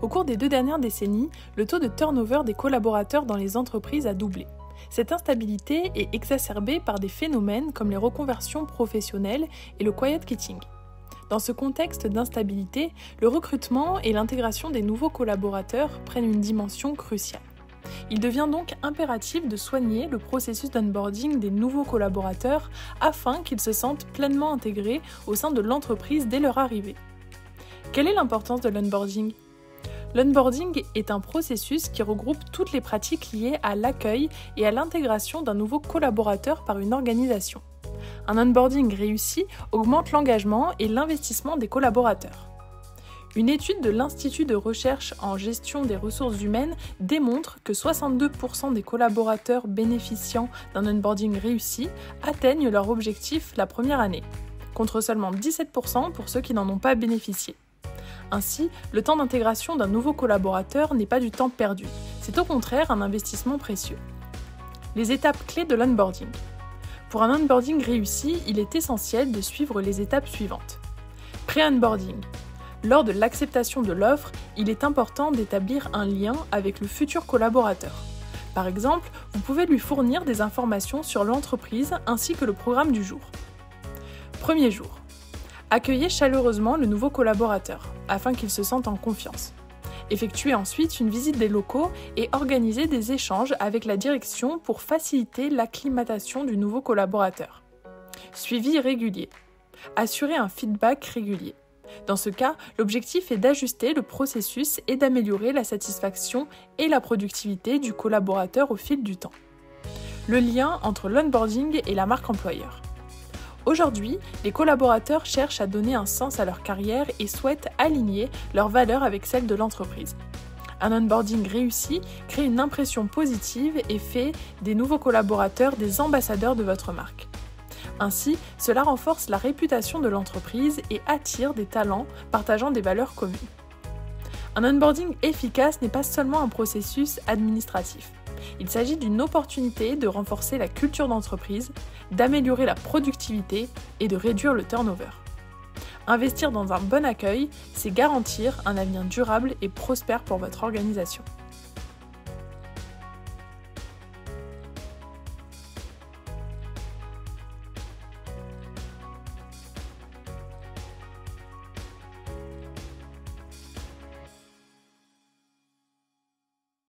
Au cours des 2 dernières décennies, le taux de turnover des collaborateurs dans les entreprises a doublé. Cette instabilité est exacerbée par des phénomènes comme les reconversions professionnelles et le quiet quitting. Dans ce contexte d'instabilité, le recrutement et l'intégration des nouveaux collaborateurs prennent une dimension cruciale. Il devient donc impératif de soigner le processus d'onboarding des nouveaux collaborateurs afin qu'ils se sentent pleinement intégrés au sein de l'entreprise dès leur arrivée. Quelle est l'importance de l'onboarding ? L'onboarding est un processus qui regroupe toutes les pratiques liées à l'accueil et à l'intégration d'un nouveau collaborateur par une organisation. Un onboarding réussi augmente l'engagement et l'investissement des collaborateurs. Une étude de l'Institut de recherche en gestion des ressources humaines démontre que 62% des collaborateurs bénéficiant d'un onboarding réussi atteignent leur objectif la première année, contre seulement 17% pour ceux qui n'en ont pas bénéficié. Ainsi, le temps d'intégration d'un nouveau collaborateur n'est pas du temps perdu, c'est au contraire un investissement précieux. Les étapes clés de l'onboarding. Pour un onboarding réussi, il est essentiel de suivre les étapes suivantes. Pré-onboarding. Lors de l'acceptation de l'offre, il est important d'établir un lien avec le futur collaborateur. Par exemple, vous pouvez lui fournir des informations sur l'entreprise ainsi que le programme du jour. Premier jour. Accueillez chaleureusement le nouveau collaborateur, afin qu'il se sente en confiance. Effectuez ensuite une visite des locaux et organisez des échanges avec la direction pour faciliter l'acclimatation du nouveau collaborateur. Suivi régulier. Assurez un feedback régulier. Dans ce cas, l'objectif est d'ajuster le processus et d'améliorer la satisfaction et la productivité du collaborateur au fil du temps. Le lien entre l'onboarding et la marque employeur. Aujourd'hui, les collaborateurs cherchent à donner un sens à leur carrière et souhaitent aligner leurs valeurs avec celles de l'entreprise. Un onboarding réussi crée une impression positive et fait des nouveaux collaborateurs des ambassadeurs de votre marque. Ainsi, cela renforce la réputation de l'entreprise et attire des talents partageant des valeurs communes. Un onboarding efficace n'est pas seulement un processus administratif. Il s'agit d'une opportunité de renforcer la culture d'entreprise, d'améliorer la productivité et de réduire le turnover. Investir dans un bon accueil, c'est garantir un avenir durable et prospère pour votre organisation.